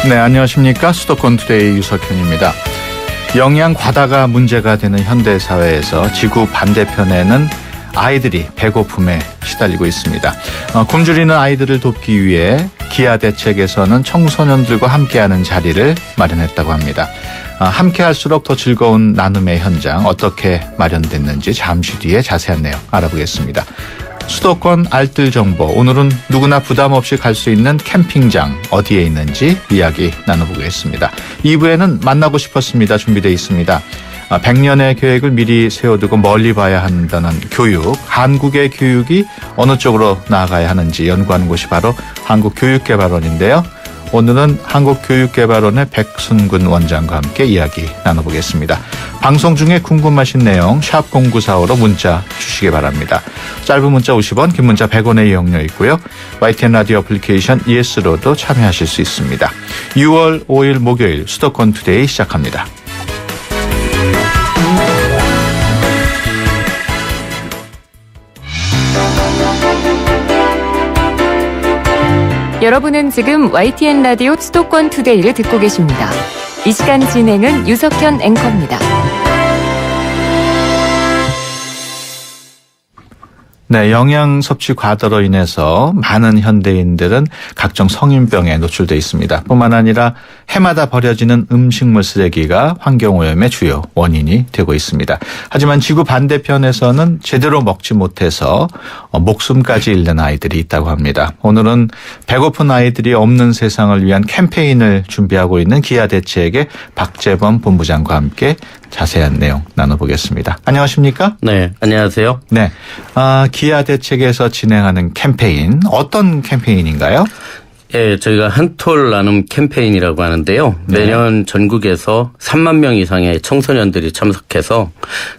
네, 안녕하십니까. 수도권 투데이 유석현입니다. 영양 과다가 문제가 되는 현대사회에서 지구 반대편에는 아이들이 배고픔에 시달리고 있습니다. 굶주리는 아이들을 돕기 위해 기아 대책에서는 청소년들과 함께하는 자리를 마련했다고 합니다. 함께할수록 더 즐거운 나눔의 현장 어떻게 마련됐는지 잠시 뒤에 자세한 내용 알아보겠습니다. 수도권 알뜰 정보, 오늘은 누구나 부담 없이 갈 수 있는 캠핑장 어디에 있는지 이야기 나눠보겠습니다. 2부에는 만나고 싶었습니다. 준비되어 있습니다. 100년의 계획을 미리 세워두고 멀리 봐야 한다는 교육, 한국의 교육이 어느 쪽으로 나아가야 하는지 연구하는 곳이 바로 한국교육개발원인데요. 오늘은 한국교육개발원의 백순근 원장과 함께 이야기 나눠보겠습니다. 방송 중에 궁금하신 내용 샵 0945로 문자 주시기 바랍니다. 짧은 문자 50원, 긴 문자 100원의 이용료 있고요. YTN 라디오 애플리케이션 ES로도 참여하실 수 있습니다. 6월 5일 목요일 수도권 투데이 시작합니다. 여러분은 지금 YTN 라디오 수도권 투데이를 듣고 계십니다. 이 시간 진행은 유석현 앵커입니다. 네, 영양 섭취 과다로 인해서 많은 현대인들은 각종 성인병에 노출돼 있습니다. 뿐만 아니라 해마다 버려지는 음식물 쓰레기가 환경오염의 주요 원인이 되고 있습니다. 하지만 지구 반대편에서는 제대로 먹지 못해서 목숨까지 잃는 아이들이 있다고 합니다. 오늘은 배고픈 아이들이 없는 세상을 위한 캠페인을 준비하고 있는 기아 대책의 박재범 본부장과 함께 자세한 내용 나눠보겠습니다. 안녕하십니까? 네, 안녕하세요. 네, 기아 대책에서 진행하는 캠페인, 어떤 캠페인인가요? 예, 저희가 한톨 나눔 캠페인이라고 하는데요. 매년 전국에서 3만 명 이상의 청소년들이 참석해서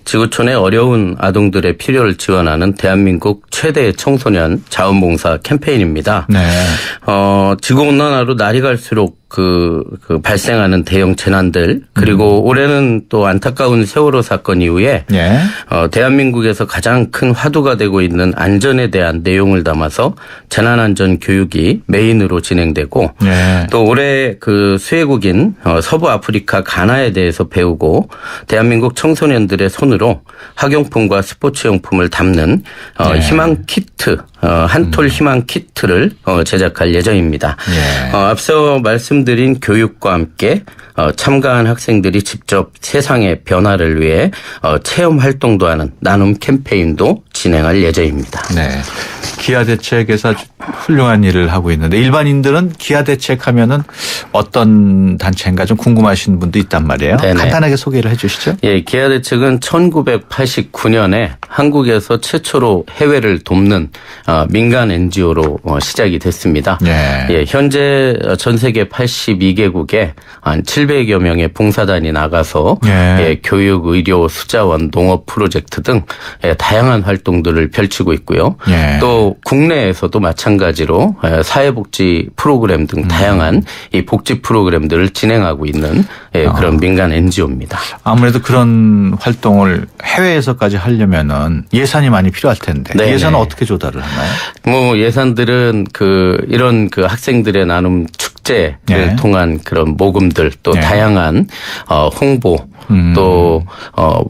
지구촌의 어려운 아동들의 필요를 지원하는 대한민국 최대 청소년 자원봉사 캠페인입니다. 네. 지구온난화로 날이 갈수록 발생하는 대형 재난들, 그리고 올해는 또 안타까운 세월호 사건 이후에 예. 대한민국에서 가장 큰 화두가 되고 있는 안전에 대한 내용을 담아서 재난안전 교육이 메인으로 진행되고, 예. 또 올해 수혜국인 서부 아프리카 가나에 대해서 배우고 대한민국 청소년들의 손으로 학용품과 스포츠용품을 담는 희망 키트, 한톨 희망 키트를 제작할 예정입니다. 예. 앞서 말씀드린 교육과 함께 참가한 학생들이 직접 세상의 변화를 위해 체험 활동도 하는 나눔 캠페인도 진행할 예정입니다. 네. 기아 대책에서 아주 훌륭한 일을 하고 있는데 일반인들은 기아 대책하면은 어떤 단체인가 좀 궁금하신 분도 있단 말이에요. 네네. 간단하게 소개를 해 주시죠. 예, 기아 대책은 1989년에 한국에서 최초로 해외를 돕는 민간 NGO로 시작이 됐습니다. 예. 예, 현재 전 세계 82개국에 한 700여 명의 봉사단이 나가서 예. 교육, 의료, 수자원, 농업 프로젝트 등 다양한 활동들을 펼치고 있고요. 예. 또 국내에서도 마찬가지로 사회복지 프로그램 등 다양한 이 복지 프로그램들을 진행하고 있는 그런 민간 NGO입니다. 아무래도 그런 활동을 해외에서까지 하려면은 예산이 많이 필요할 텐데 네네. 예산은 어떻게 조달을 하나요? 예산들은 이런 학생들의 나눔 축제를 예. 통한 그런 모금들, 또 예. 다양한 홍보, 또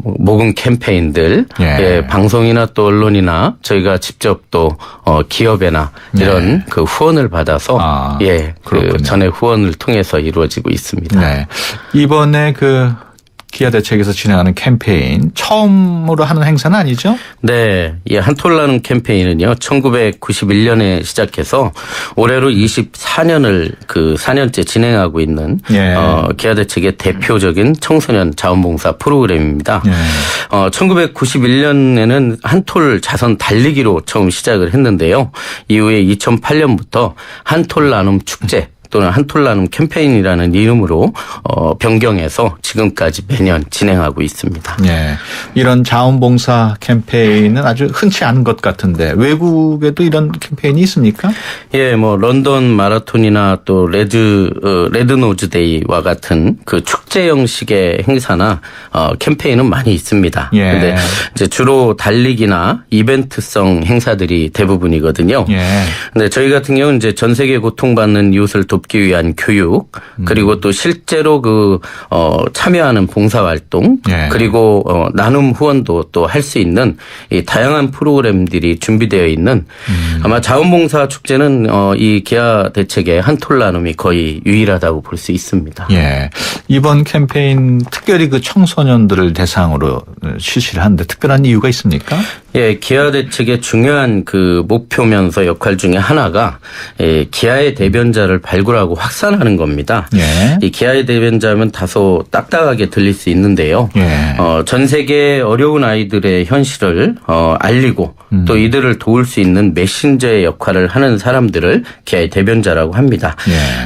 모금 캠페인들, 예. 방송이나 또 언론이나 저희가 직접 또 기업에나 이런 후원을 받아서 전액 후원을 통해서 이루어지고 있습니다. 네. 이번에 기아 대책에서 진행하는 캠페인 처음으로 하는 행사는 아니죠? 네. 한톨 나눔 캠페인은요, 1991년에 시작해서 올해로 24년을 4년째 진행하고 있는 기아 대책의 대표적인 청소년 자원봉사 프로그램입니다. 1991년에는 한톨 자선 달리기로 처음 시작을 했는데요. 이후에 2008년부터 한톨 나눔 축제 또는 한톨 나눔 캠페인이라는 이름으로 변경해서 지금까지 매년 진행하고 있습니다. 네. 이런 자원봉사 캠페인은 아주 흔치 않은 것 같은데 외국에도 이런 캠페인이 있습니까? 예, 런던 마라톤이나 또 레드노즈 데이와 같은 축제 형식의 행사나 캠페인은 많이 있습니다. 예. 근데 이제 주로 달리기나 이벤트성 행사들이 대부분이거든요. 예. 근데 저희 같은 경우는 이제 전 세계 고통받는 이웃을 돕기 돕기 위한 교육, 그리고 또 실제로 참여하는 봉사활동, 예. 그리고 나눔 후원도 또 할 수 있는 이 다양한 프로그램들이 준비되어 있는 아마 자원봉사 축제는 이 기아 대책의 한톨 나눔이 거의 유일하다고 볼 수 있습니다. 예. 이번 캠페인 특별히 그 청소년들을 대상으로 실시를 하는데 특별한 이유가 있습니까? 예, 기아 대책의 중요한 그 목표면서 역할 중에 하나가 기아의 대변자를 발굴하고 확산하는 겁니다. 예. 이 기아의 대변자면 다소 딱딱하게 들릴 수 있는데요. 예. 전 세계 어려운 아이들의 현실을 알리고 또 이들을 도울 수 있는 메신저의 역할을 하는 사람들을 기아의 대변자라고 합니다.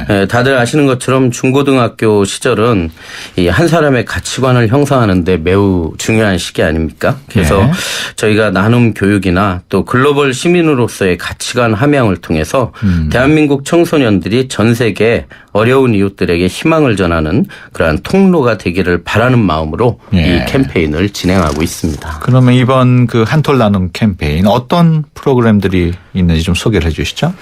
예. 다들 아시는 것처럼 중고등학교 시절은 이 한 사람의 가치관을 형성하는데 매우 중요한 시기 아닙니까? 그래서 예. 저희가 나눔 교육이나 또 글로벌 시민으로서의 가치관 함양을 통해서 대한민국 청소년들이 전 세계 어려운 이웃들에게 희망을 전하는 그러한 통로가 되기를 바라는 마음으로 예. 이 캠페인을 진행하고 있습니다. 그러면 이번 그 한톨 나눔 캠페인 어떤 프로그램들이 있는지 좀 소개를 해 주시죠.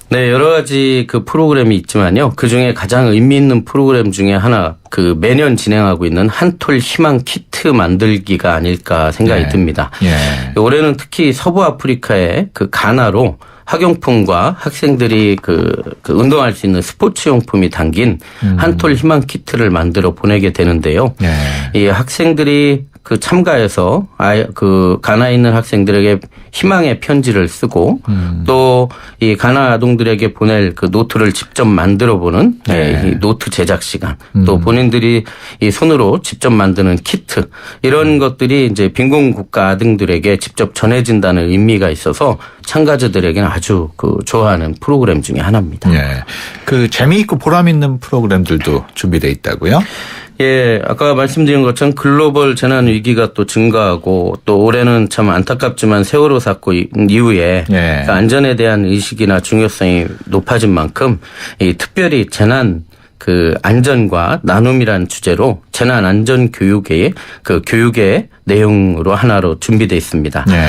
네, 여러 가지 그 프로그램이 있지만요. 그 중에 가장 의미 있는 프로그램 중에 하나, 그 매년 진행하고 있는 한톨 희망 키트 만들기가 아닐까 생각이 예. 듭니다. 예. 올해는 특히 서부 아프리카의 그 가나로 학용품과 학생들이 그 운동할 수 있는 스포츠 용품이 담긴 한톨 희망 키트를 만들어 보내게 되는데요. 예. 이 학생들이 그 참가해서 그 가나에 있는 학생들에게 희망의 편지를 쓰고 또 이 가나 아동들에게 보낼 그 노트를 직접 만들어 보는 네. 이 노트 제작 시간 또 본인들이 이 손으로 직접 만드는 키트 이런 것들이 이제 빈곤 국가 아동들에게 직접 전해진다는 의미가 있어서 참가자들에게는 아주 그 좋아하는 프로그램 중에 하나입니다. 예. 그 재미있고 보람 있는 프로그램들도 준비되어 있다고요? 예, 아까 말씀드린 것처럼 글로벌 재난 위기가 또 증가하고 또 올해는 참 안타깝지만 세월호 사건 이후에 예. 그 안전에 대한 의식이나 중요성이 높아진 만큼 이 특별히 재난 그 안전과 나눔이라는 주제로 재난 안전 교육의 그 교육의 내용으로 하나로 준비되어 있습니다. 예.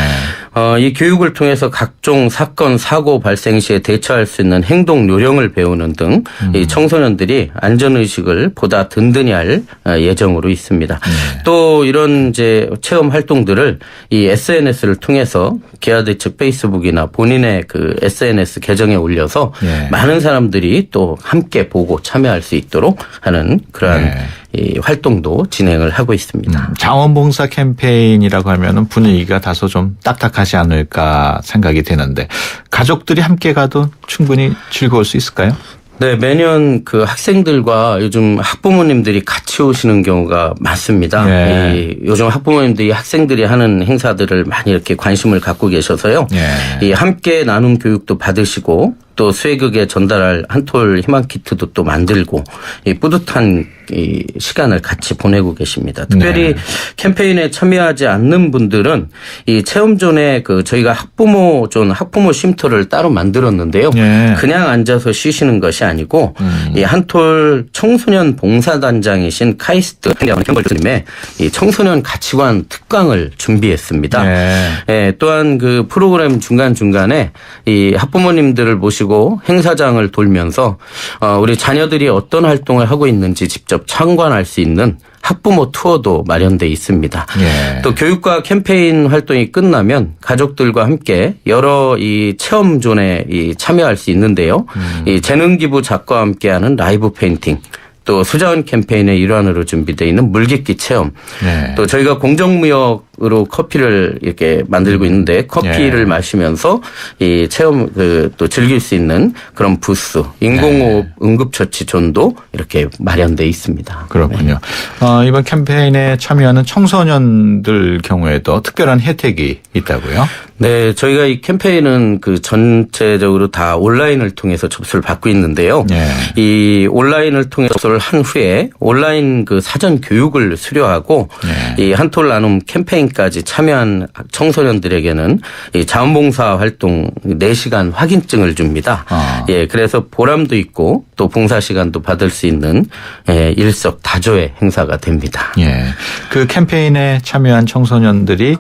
이 교육을 통해서 각종 사건, 사고 발생 시에 대처할 수 있는 행동 요령을 배우는 등 이 청소년들이 안전의식을 보다 든든히 할 예정으로 있습니다. 또 이런 이제 체험 활동들을 이 SNS를 통해서 기아대책 페이스북이나 본인의 그 SNS 계정에 올려서 예. 많은 사람들이 또 함께 보고 참여할 수 있도록 하는 그러한 예. 이 활동도 진행을 하고 있습니다. 자원봉사 캠페인이라고 하면은 분위기가 다소 좀 딱딱하지 않을까 생각이 되는데 가족들이 함께 가도 충분히 즐거울 수 있을까요? 네, 매년 그 학생들과 요즘 학부모님들이 같이 오시는 경우가 많습니다. 예. 요즘 학부모님들이 학생들이 하는 행사들을 많이 이렇게 관심을 갖고 계셔서요. 예. 이 함께 나눔 교육도 받으시고 또 수혜극에 전달할 한톨 희망 키트도 또 만들고 이 뿌듯한 이 시간을 같이 보내고 계십니다. 특별히 네. 캠페인에 참여하지 않는 분들은 이 체험존에 그 저희가 학부모 쉼터를 따로 만들었는데요. 예. 그냥 앉아서 쉬시는 것이 아니고 이 한톨 청소년 봉사단장이신 카이스트 교수님의 이 청소년 가치관 특강을 준비했습니다. 예. 예, 또한 그 프로그램 중간중간에 이 학부모님들을 모시고 행사장을 돌면서 우리 자녀들이 어떤 활동을 하고 있는지 직접 참관할 수 있는 학부모 투어도 마련돼 있습니다. 예. 또 교육과 캠페인 활동이 끝나면 가족들과 함께 여러 이 체험존에 참여할 수 있는데요. 이 재능기부 작가와 함께하는 라이브 페인팅, 또 수자원 캠페인의 일환으로 준비되어 있는 물깃기 체험. 네. 또 저희가 공정무역으로 커피를 이렇게 만들고 있는데 커피를 예. 마시면서 이 체험 또 즐길 수 있는 그런 부스, 인공호흡 응급처치존도 이렇게 마련돼 있습니다. 그렇군요. 이번 캠페인에 참여하는 청소년들 경우에도 특별한 혜택이 있다고요? 네, 저희가 이 캠페인은 그 전체적으로 다 온라인을 통해서 접수를 받고 있는데요. 예. 이 온라인을 통해 접수를 한 후에 온라인 그 사전 교육을 수료하고 예. 이 한톨 나눔 캠페인까지 참여한 청소년들에게는 이 자원봉사 활동 4시간 확인증을 줍니다. 예, 그래서 보람도 있고 또 봉사 시간도 받을 수 있는 일석다조의 행사가 됩니다. 예. 그 캠페인에 참여한 청소년들이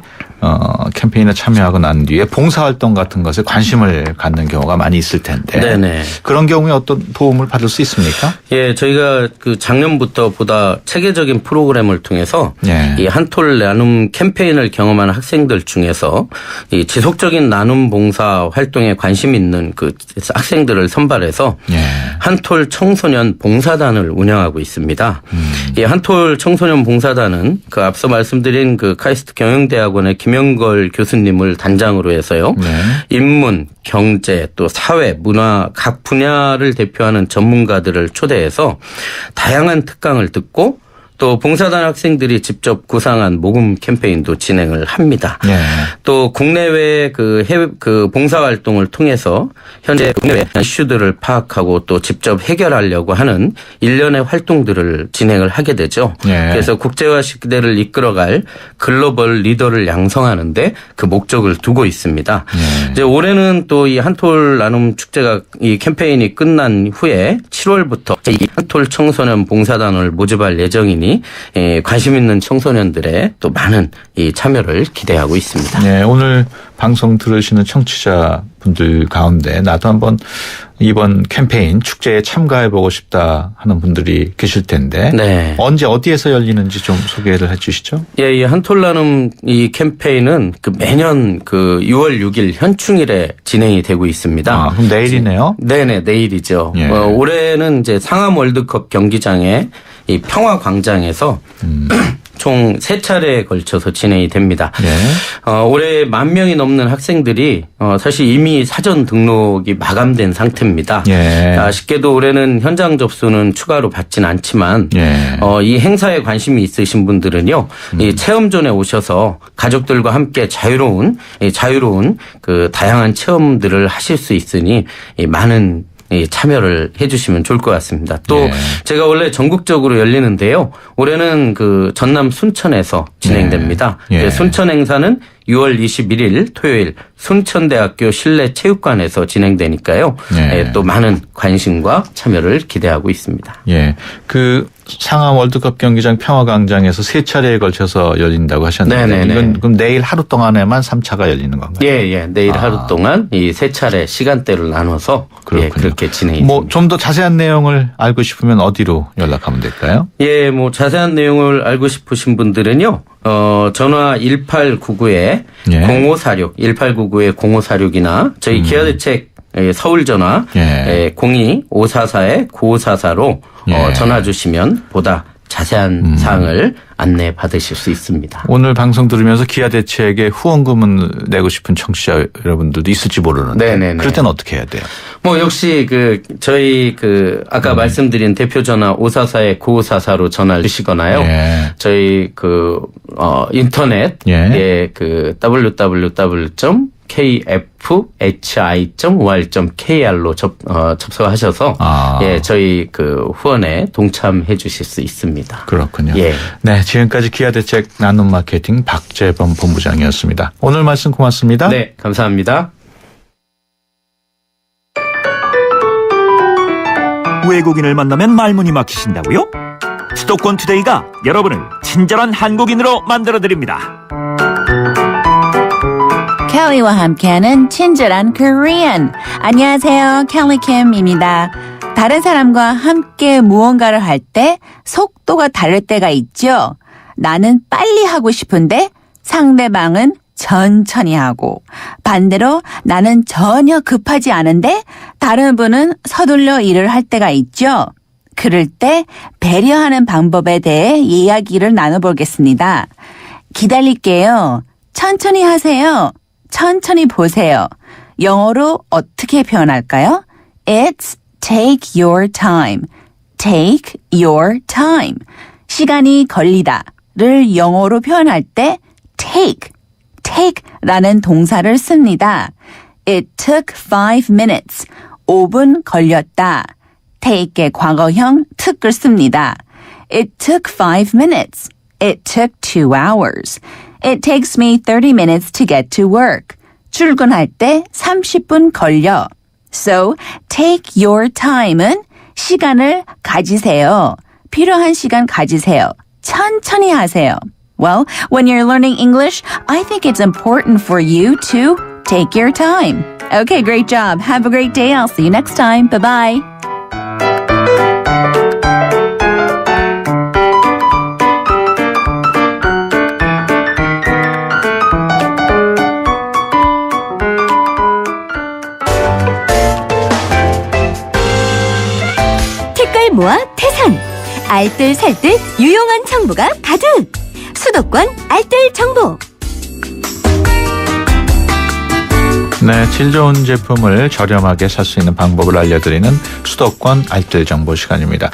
캠페인에 참여하고 난 뒤에 봉사활동 같은 것에 관심을 갖는 경우가 많이 있을 텐데 네네. 그런 경우에 어떤 도움을 받을 수 있습니까? 예, 저희가 그 작년부터 보다 체계적인 프로그램을 통해서 예. 이 한톨 나눔 캠페인을 경험하는 학생들 중에서 이 지속적인 나눔 봉사 활동에 관심 있는 그 학생들을 선발해서 예. 한톨 청소년 봉사단을 운영하고 있습니다. 이 한톨 청소년 봉사단은 그 앞서 말씀드린 그 카이스트 경영대학원의 김영걸 교수님을 단장으로 해서요. 네. 인문, 경제, 또 사회, 문화 각 분야를 대표하는 전문가들을 초대해서 다양한 특강을 듣고 또 봉사단 학생들이 직접 구상한 모금 캠페인도 진행을 합니다. 예. 또 국내외 그 해외 그 봉사 활동을 통해서 현재 국내외 이슈들을 파악하고 또 직접 해결하려고 하는 일련의 활동들을 진행을 하게 되죠. 예. 그래서 국제화 시대를 이끌어갈 글로벌 리더를 양성하는데 그 목적을 두고 있습니다. 예. 이제 올해는 또 이 한톨 나눔 축제가 이 캠페인이 끝난 후에 7월부터 이 한톨 청소년 봉사단을 모집할 예정이니 관심 있는 청소년들의 또 많은 이 참여를 기대하고 있습니다. 네, 오늘 방송 들으시는 청취자분들 가운데 나도 한번 이번 캠페인 축제에 참가해보고 싶다 하는 분들이 계실 텐데 네. 언제 어디에서 열리는지 좀 소개를 해 주시죠. 예, 이 한톨 나눔 이 캠페인은 그 매년 그 6월 6일 현충일에 진행이 되고 있습니다. 아, 그럼 내일이네요? 네네, 내일이죠. 예. 올해는 이제 상암 월드컵 경기장에 이 평화광장에서 총 3차례에 걸쳐서 진행이 됩니다. 예. 올해 10,000명이 넘는 학생들이 사실 이미 사전 등록이 마감된 상태입니다. 예. 아쉽게도 올해는 현장 접수는 추가로 받진 않지만 예. 이 행사에 관심이 있으신 분들은요, 이 체험존에 오셔서 가족들과 함께 자유로운 그 다양한 체험들을 하실 수 있으니 많은 참여를 해주시면 좋을 것 같습니다. 또 예. 제가 원래 전국적으로 열리는데요. 올해는 그 전남 순천에서 진행됩니다. 예. 순천 행사는 6월 21일 토요일 순천대학교 실내체육관에서 진행되니까요. 예. 또 많은 관심과 참여를 기대하고 있습니다. 예. 그 상암 월드컵 경기장 평화광장에서 3차례에 걸쳐서 열린다고 하셨는데 네네네. 이건 그럼 내일 하루 동안에만 3차가 열리는 건가요? 예. 내일 하루 동안 이 3차례 시간대를 나눠서 그렇군요. 그렇게 진행이 뭐 됩니다. 좀 더 자세한 내용을 알고 싶으면 어디로 연락하면 될까요? 예, 뭐 자세한 내용을 알고 싶으신 분들은요. 전화 1899에 예. 0546, 1899에 0546이나 저희 기아대책 서울 전화 예. 02-544에 9544로 예. 전화 주시면 보다 자세한 사항을 안내 받으실 수 있습니다. 오늘 방송 들으면서 기아대책에 후원금을 내고 싶은 청취자 여러분들도 있을지 모르는데 네네네. 그럴 때는 어떻게 해야 돼요? 뭐 역시 저희 아까 말씀드린 대표 전화 544에 9544로 전화를 주시거나요. 예. 저희 인터넷 예. www.kfhi.or.kr로 접속하셔서 저희 후원에 동참해 주실 수 있습니다. 그렇군요. 예. 네, 지금까지 기아대책 나눔 마케팅 박재범 본부장이었습니다. 오늘 말씀 고맙습니다. 네, 감사합니다. 외국인을 만나면 말문이 막히신다고요? 수도권 투데이가 여러분을 친절한 한국인으로 만들어드립니다. 켈리와 함께하는 친절한 코리안. 안녕하세요. 켈리 캠입니다. 다른 사람과 함께 무언가를 할 때 속도가 다를 때가 있죠. 나는 빨리 하고 싶은데 상대방은 천천히 하고, 반대로 나는 전혀 급하지 않은데 다른 분은 서둘러 일을 할 때가 있죠. 그럴 때 배려하는 방법에 대해 이야기를 나눠보겠습니다. 기다릴게요. 천천히 하세요. 천천히 보세요. 영어로 어떻게 표현할까요? It's take your time. Take your time. 시간이 걸리다를 영어로 표현할 때 take라는 동사를 씁니다. It took 5 minutes. 5분 걸렸다. take의 과거형 took을 씁니다. It took 5 minutes. It took 2 hours. It takes me 30 minutes to get to work. 출근할 때 30분 걸려. So, take your time은 시간을 가지세요. 필요한 시간 가지세요. 천천히 하세요. Well, when you're learning English, I think it's important for you to take your time. Okay, great job. Have a great day. I'll see you next time. Bye-bye. 색깔 모아 태산 알뜰살뜰 유용한 정보가 가득 수도권 알뜰 정보 네, 질 좋은 제품을 저렴하게 살 수 있는 방법을 알려드리는 수도권 알뜰 정보 시간입니다.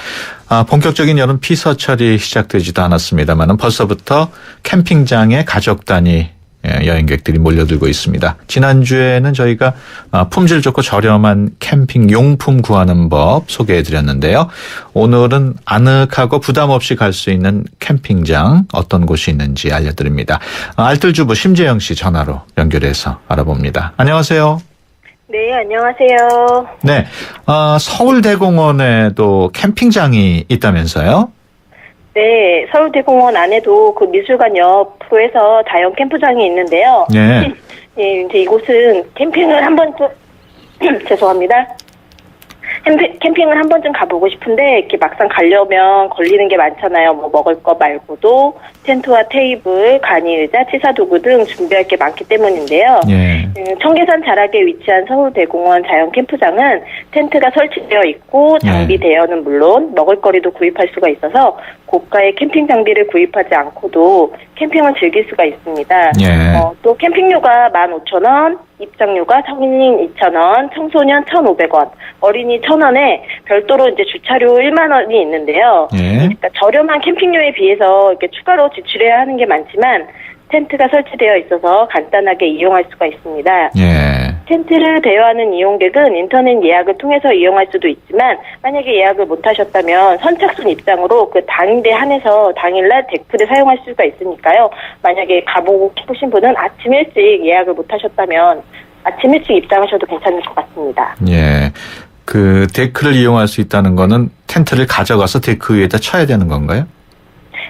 본격적인 여름 피서철이 시작되지도 않았습니다만 벌써부터 캠핑장에 가족 단위 여행객들이 몰려들고 있습니다. 지난주에는 저희가 품질 좋고 저렴한 캠핑 용품 구하는 법 소개해드렸는데요. 오늘은 아늑하고 부담 없이 갈 수 있는 캠핑장 어떤 곳이 있는지 알려드립니다. 알뜰주부 심재영 씨 전화로 연결해서 알아봅니다. 안녕하세요. 네, 안녕하세요. 네, 서울대공원에도 캠핑장이 있다면서요? 네, 서울대공원 안에도 그 미술관 옆에서 다영 캠프장이 있는데요. 네. 예, 이제 이곳은 캠핑을 한 번쯤, 죄송합니다. 캠핑을 한 번쯤 가보고 싶은데, 이렇게 막상 가려면 걸리는 게 많잖아요. 뭐 먹을 거 말고도 텐트와 테이블, 간이 의자, 치사도구 등 준비할 게 많기 때문인데요. 예. 청계산 자락에 위치한 서울대공원 자연 캠프장은 텐트가 설치되어 있고 장비 대여는 물론 먹을거리도 구입할 수가 있어서 고가의 캠핑 장비를 구입하지 않고도 캠핑을 즐길 수가 있습니다. 예. 또 캠핑료가 15,000원, 입장료가 성인 2,000원, 청소년 1,500원, 어린이 1,000원에 별도로 이제 주차료 1만 원이 있는데요. 예. 그러니까 저렴한 캠핑료에 비해서 이렇게 추가로 지출해야 하는 게 많지만 텐트가 설치되어 있어서 간단하게 이용할 수가 있습니다. 예. 텐트를 대여하는 이용객은 인터넷 예약을 통해서 이용할 수도 있지만 만약에 예약을 못하셨다면 선착순 입장으로 그 당일에 한해서 당일날 데크를 사용할 수가 있으니까요. 만약에 가보고 싶으신 분은 아침 일찍 예약을 못하셨다면 아침 일찍 입장하셔도 괜찮을 것 같습니다. 예. 그 데크를 이용할 수 있다는 거는 텐트를 가져가서 데크 위에다 쳐야 되는 건가요?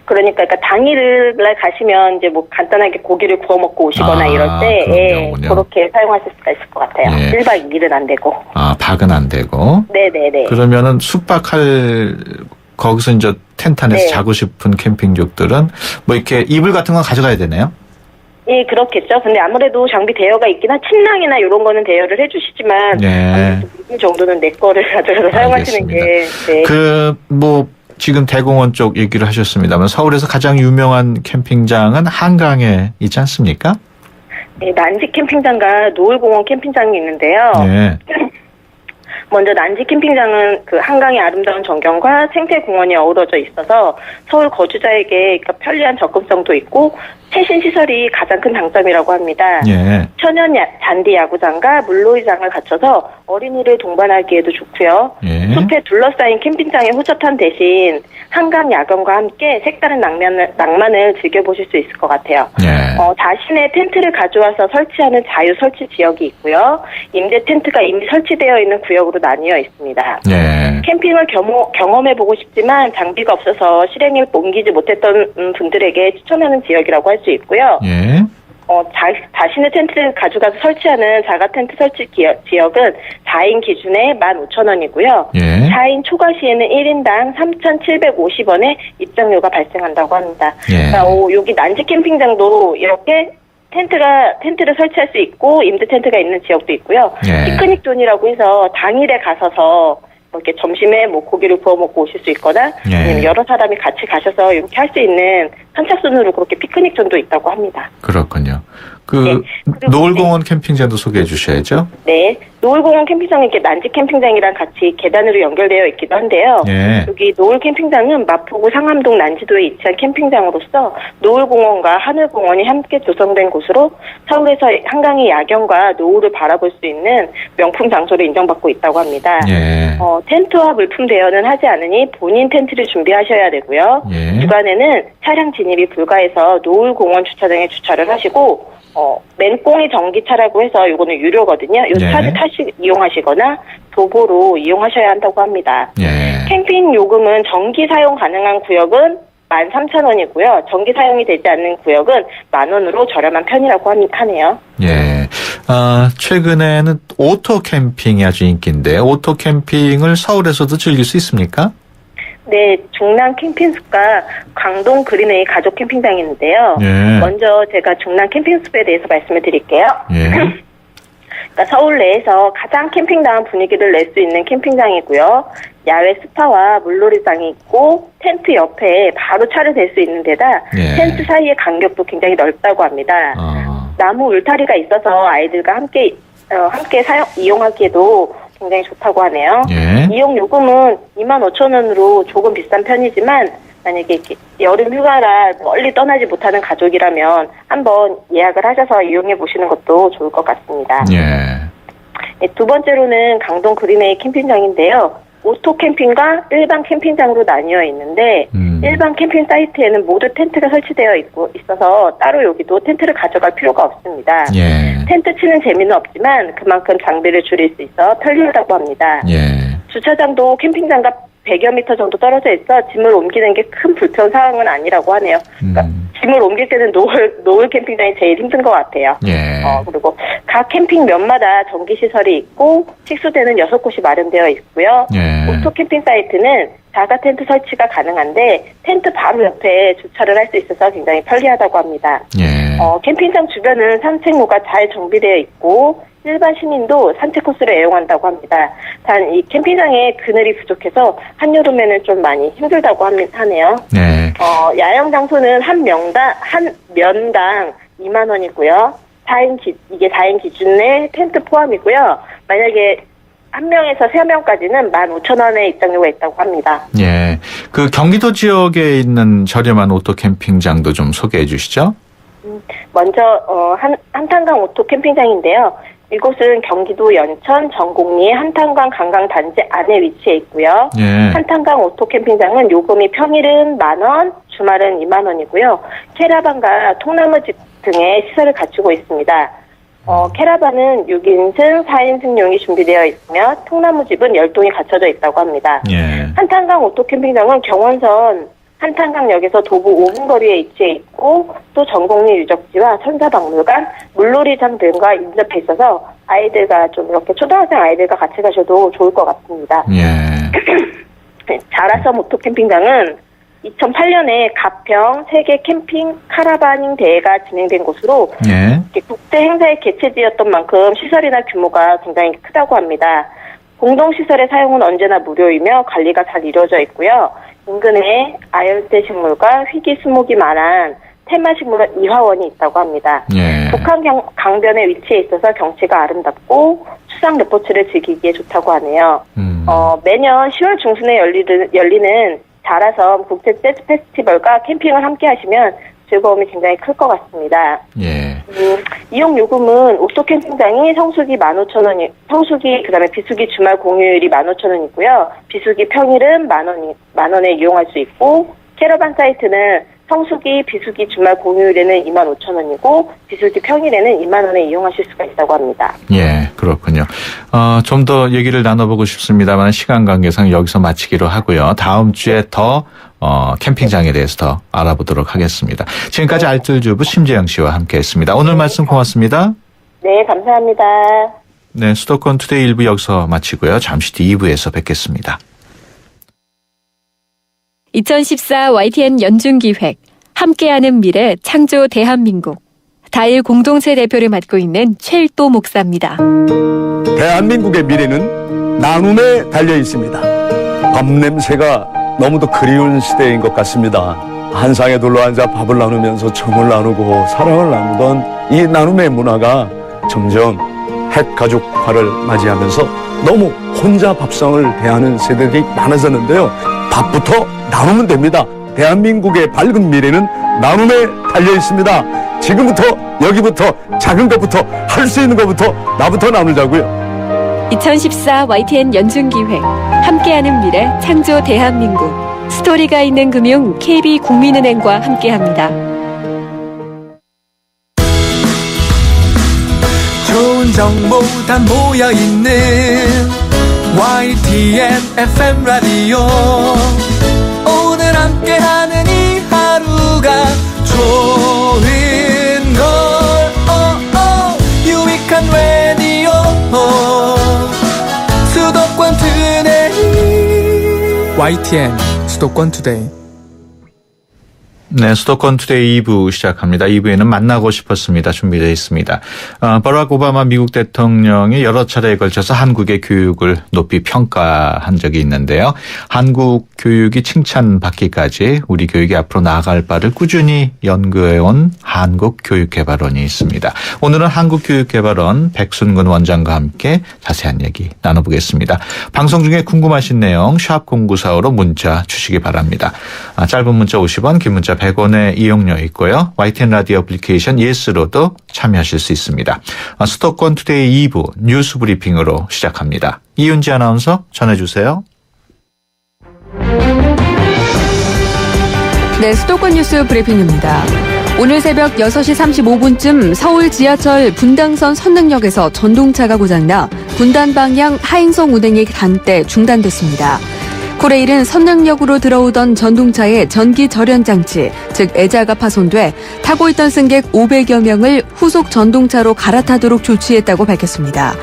그러니까 당일날 가시면 이제 뭐 간단하게 고기를 구워 먹고 오시거나 이럴 때 그런 예, 경우군요. 그렇게 사용하실 수가 있을 것 같아요. 예. 1박 2일은 안 되고. 박은 안 되고. 네네네. 그러면은 숙박할 거기서 이제 텐트 안에서 네. 자고 싶은 캠핑족들은 뭐 이렇게 이불 같은 건 가져가야 되나요? 예, 그렇겠죠. 근데 아무래도 장비 대여가 있긴 한 침낭이나 이런 거는 대여를 해주시지만 네. 이 정도는 내 거를 가져가서 사용하시는 게 네. 뭐 지금 대공원 쪽 얘기를 하셨습니다만 서울에서 가장 유명한 캠핑장은 한강에 있지 않습니까? 네, 난지 캠핑장과 노을공원 캠핑장이 있는데요. 네. 먼저 난지 캠핑장은 그 한강의 아름다운 전경과 생태공원이 어우러져 있어서 서울 거주자에게 그러니까 편리한 접근성도 있고 최신 시설이 가장 큰 장점이라고 합니다. 예. 천연 잔디 야구장과 물놀이장을 갖춰서 어린이를 동반하기에도 좋고요. 예. 숲에 둘러싸인 캠핑장의 호젓한 대신 한강 야경과 함께 색다른 낭만을 즐겨보실 수 있을 것 같아요. 예. 자신의 텐트를 가져와서 설치하는 자유 설치 지역이 있고요. 임대 텐트가 이미 설치되어 있는 구역으로 나뉘어 있습니다. 예. 캠핑을 경험해보고 싶지만 장비가 없어서 실행에 옮기지 못했던 분들에게 추천하는 지역이라고 할 수 있고요. 예. 자신의 텐트를 가져가서 설치하는 자가 텐트 설치 지역은 4인 기준에 15,000원이고요. 예. 4인 초과 시에는 1인당 3,750원의 입장료가 발생한다고 합니다. 예. 그러니까 여기 난지 캠핑장도 이렇게 텐트를 설치할 수 있고 임대 텐트가 있는 지역도 있고요. 예. 피크닉 존이라고 해서 당일에 가서서 뭐 이렇게 점심에 뭐 고기를 구워 먹고 오실 수 있거나 예. 아니면 여러 사람이 같이 가셔서 이렇게 할 수 있는 선착순으로 그렇게 피크닉 존도 있다고 합니다. 그렇군요. 네. 노을공원 캠핑장도 소개해 주셔야죠. 네. 노을공원 캠핑장은 이렇게 난지 캠핑장이랑 같이 계단으로 연결되어 있기도 한데요. 예. 여기 노을 캠핑장은 마포구 상암동 난지도에 위치한 캠핑장으로서 노을공원과 하늘공원이 함께 조성된 곳으로 서울에서 한강의 야경과 노을을 바라볼 수 있는 명품 장소로 인정받고 있다고 합니다. 예. 텐트와 물품 대여는 하지 않으니 본인 텐트를 준비하셔야 되고요. 예. 주간에는 차량 진입이 불가해서 노을공원 주차장에 주차를 하시고 맨꽁이 전기차라고 해서 이거는 유료거든요. 이 네. 차를 이용하시거나 도보로 이용하셔야 한다고 합니다. 예. 캠핑 요금은 전기 사용 가능한 구역은 13,000원이고요. 전기 사용이 되지 않는 구역은 10,000원으로 저렴한 편이라고 하네요. 예. 최근에는 오토 캠핑이 아주 인기인데 오토 캠핑을 서울에서도 즐길 수 있습니까? 네, 중랑 캠핑숲과 광동 그린웨이 가족 캠핑장이 있는데요. 예. 먼저 제가 중랑 캠핑숲에 대해서 말씀을 드릴게요. 예. 그러니까 서울 내에서 가장 캠핑다운 분위기를 낼 수 있는 캠핑장이고요. 야외 스파와 물놀이장이 있고 텐트 옆에 바로 차를 댈 수 있는 데다 예. 텐트 사이의 간격도 굉장히 넓다고 합니다. 나무 울타리가 있어서 아이들과 함께 이용하기에도 굉장히 좋다고 하네요. 예. 이용 요금은 25,000원으로 조금 비싼 편이지만 만약에 이렇게 여름 휴가라 멀리 떠나지 못하는 가족이라면 한번 예약을 하셔서 이용해 보시는 것도 좋을 것 같습니다. 예. 네, 두 번째로는 강동 그린웨이 캠핑장인데요. 오토 캠핑과 일반 캠핑장으로 나뉘어 있는데 일반 캠핑 사이트에는 모두 텐트가 설치되어 있어서 따로 여기도 텐트를 가져갈 필요가 없습니다. 예. 텐트 치는 재미는 없지만 그만큼 장비를 줄일 수 있어 편리하다고 합니다. 예. 주차장도 캠핑장과 100여 미터 정도 떨어져 있어 짐을 옮기는 게 큰 불편 사항은 아니라고 하네요. 그러니까 짐을 옮길 때는 노을 캠핑장이 제일 힘든 것 같아요. 예. 그리고 각 캠핑면마다 전기시설이 있고 식수대는 6곳이 마련되어 있고요. 예. 오토 캠핑 사이트는 자가 텐트 설치가 가능한데 텐트 바로 옆에 주차를 할 수 있어서 굉장히 편리하다고 합니다. 예. 캠핑장 주변은 산책로가 잘 정비되어 있고 일반 시민도 산책 코스를 애용한다고 합니다. 단 이 캠핑장에 그늘이 부족해서 한여름에는 좀 많이 힘들다고 하네요. 네. 야영 장소는 한 면당 2만 원이고요. 4인 기준의 텐트 포함이고요. 만약에 한 명에서 3명까지는 15,000원의 입장료가 있다고 합니다. 예. 그 경기도 지역에 있는 저렴한 오토 캠핑장도 좀 소개해 주시죠. 먼저 한탄강 오토 캠핑장인데요. 이곳은 경기도 연천 정곡리의 한탄강 관광단지 안에 위치해 있고요. 예. 한탄강 오토 캠핑장은 요금이 평일은 10,000원, 주말은 20,000원이고요. 캐러반과 통나무집 등의 시설을 갖추고 있습니다. 캐러반은 6인승, 4인승용이 준비되어 있으며 통나무집은 10동이 갖춰져 있다고 합니다. 예. 한탄강 오토 캠핑장은 경원선 한탄강역에서 도보 5분 거리에 위치해 있고 또 전곡리 유적지와 천사박물관, 물놀이장 등과 인접해 있어서 아이들과 좀 이렇게 초등학생 아이들과 같이 가셔도 좋을 것 같습니다. 예. 자라섬 오토 캠핑장은 2008년에 가평 세계 캠핑 카라바닝 대회가 진행된 곳으로 예. 국제 행사의 개최지였던 만큼 시설이나 규모가 굉장히 크다고 합니다. 공동시설의 사용은 언제나 무료이며 관리가 잘 이루어져 있고요. 인근에 아열대 식물과 희귀수목이 많은 테마식물원 이화원이 있다고 합니다. 예. 북한 강변에 위치해 있어서 경치가 아름답고 수상 레포츠를 즐기기에 좋다고 하네요. 매년 10월 중순에 열리는 자라섬 국제 재즈 페스티벌과 캠핑을 함께 하시면 즐거움이 굉장히 클 것 같습니다. 예. 이용 요금은 오토 캠핑장이 성수기 15,000원, 성수기 그다음에 비수기 주말 공휴일이 15,000원이고요. 비수기 평일은 10,000원에 이용할 수 있고 캐러반 사이트는 성수기, 비수기 주말 공휴일에는 25,000원이고 비수기 평일에는 20,000원에 이용하실 수가 있다고 합니다. 예, 그렇군요. 좀 더 얘기를 나눠보고 싶습니다만 시간 관계상 여기서 마치기로 하고요. 다음 주에 더 캠핑장에 대해서 더 알아보도록 하겠습니다. 지금까지 알뜰주부 심재영 씨와 함께했습니다. 오늘 말씀 고맙습니다. 네, 감사합니다. 네, 수도권 투데이 1부 여기서 마치고요. 잠시 뒤 2부에서 뵙겠습니다. 2014 YTN 연중기획 함께하는 미래 창조 대한민국 다일 공동체 대표를 맡고 있는 최일도 목사입니다. 대한민국의 미래는 나눔에 달려 있습니다. 밥 냄새가 너무도 그리운 시대인 것 같습니다. 한 상에 둘러앉아 밥을 나누면서 정을 나누고 사랑을 나누던 이 나눔의 문화가 점점 핵가족화를 맞이하면서 너무 혼자 밥상을 대하는 세대들이 많아졌는데요. 밥부터 나누면 됩니다. 대한민국의 밝은 미래는 나눔에 달려 있습니다. 지금부터 여기부터 작은 것부터 할 수 있는 것부터 나부터 나누자고요. 2014 YTN 연중기획 함께하는 미래 창조 대한민국 스토리가 있는 금융 KB국민은행과 함께합니다. 좋은 정보 다 모여있는 YTN FM 라디오 오늘 함께하는 이 모두가 좋은 걸 유익한 라디오 수도권 투데이 YTN 수도권 투데이. 네, 수도권 투데이 2부 시작합니다. 2부에는 만나고 싶었습니다. 준비되어 있습니다. 버락 오바마 미국 대통령이 여러 차례에 걸쳐서 한국의 교육을 높이 평가한 적이 있는데요. 한국 교육이 칭찬받기까지 우리 교육이 앞으로 나아갈 바를 꾸준히 연구해온 한국교육개발원이 있습니다. 오늘은 한국교육개발원 백순근 원장과 함께 자세한 얘기 나눠보겠습니다. 방송 중에 궁금하신 내용 샵 0945로 문자 주시기 바랍니다. 짧은 문자 50원, 긴 문자 100원의 이용료 있고요. YTN 라디오 애플리케이션 예스로도 참여하실 수 있습니다. 수도권 투데이 2부 뉴스 브리핑으로 시작합니다. 이윤지 아나운서 전해주세요. 네, 수도권 뉴스 브리핑입니다. 오늘 새벽 6시 35분쯤 서울 지하철 분당선 선릉역에서 전동차가 고장나 분당 방향 하행성 운행이 한때 중단됐습니다. 코레일은 선릉역으로 들어오던 전동차의 전기 절연 장치, 즉 애자가 파손돼 타고 있던 승객 500여 명을 후속 전동차로 갈아타도록 조치했다고 밝혔습니다.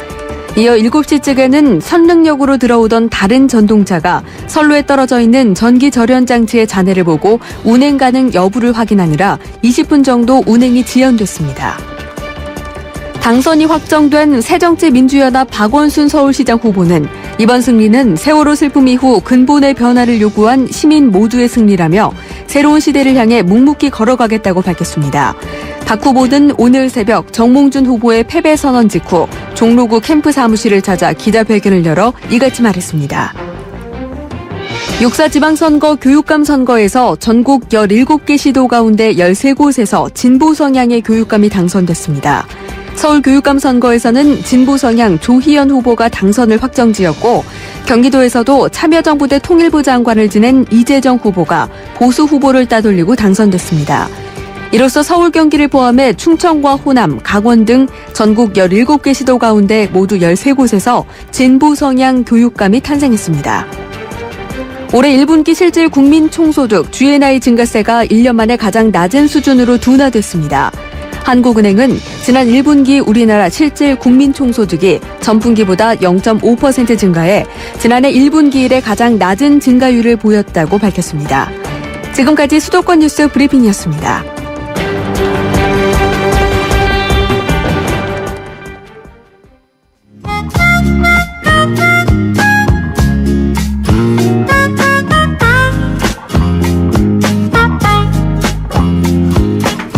이어 7시쯤에는 선릉역으로 들어오던 다른 전동차가 선로에 떨어져 있는 전기 절연 장치의 잔해를 보고 운행 가능 여부를 확인하느라 20분 정도 운행이 지연됐습니다. 당선이 확정된 새정치민주연합 박원순 서울시장 후보는 이번 승리는 세월호 슬픔 이후 근본의 변화를 요구한 시민 모두의 승리라며 새로운 시대를 향해 묵묵히 걸어가겠다고 밝혔습니다. 박 후보는 오늘 새벽 정몽준 후보의 패배 선언 직후 종로구 캠프 사무실을 찾아 기자회견을 열어 이같이 말했습니다. 6사 지방선거 교육감 선거에서 전국 17개 시도 가운데 13곳에서 진보 성향의 교육감이 당선됐습니다. 서울 교육감 선거에서는 진보 성향 조희연 후보가 당선을 확정지었고 경기도에서도 참여정부대 통일부 장관을 지낸 이재정 후보가 보수 후보를 따돌리고 당선됐습니다. 이로써 서울 경기를 포함해 충청과 호남, 강원 등 전국 17개 시도 가운데 모두 13곳에서 진보 성향 교육감이 탄생했습니다. 올해 1분기 실질 국민 총소득 GNI 증가세가 1년 만에 가장 낮은 수준으로 둔화됐습니다. 한국은행은 지난 1분기 우리나라 실질 국민 총소득이 전분기보다 0.5% 증가해 지난해 1분기 이래 가장 낮은 증가율을 보였다고 밝혔습니다. 지금까지 수도권 뉴스 브리핑이었습니다.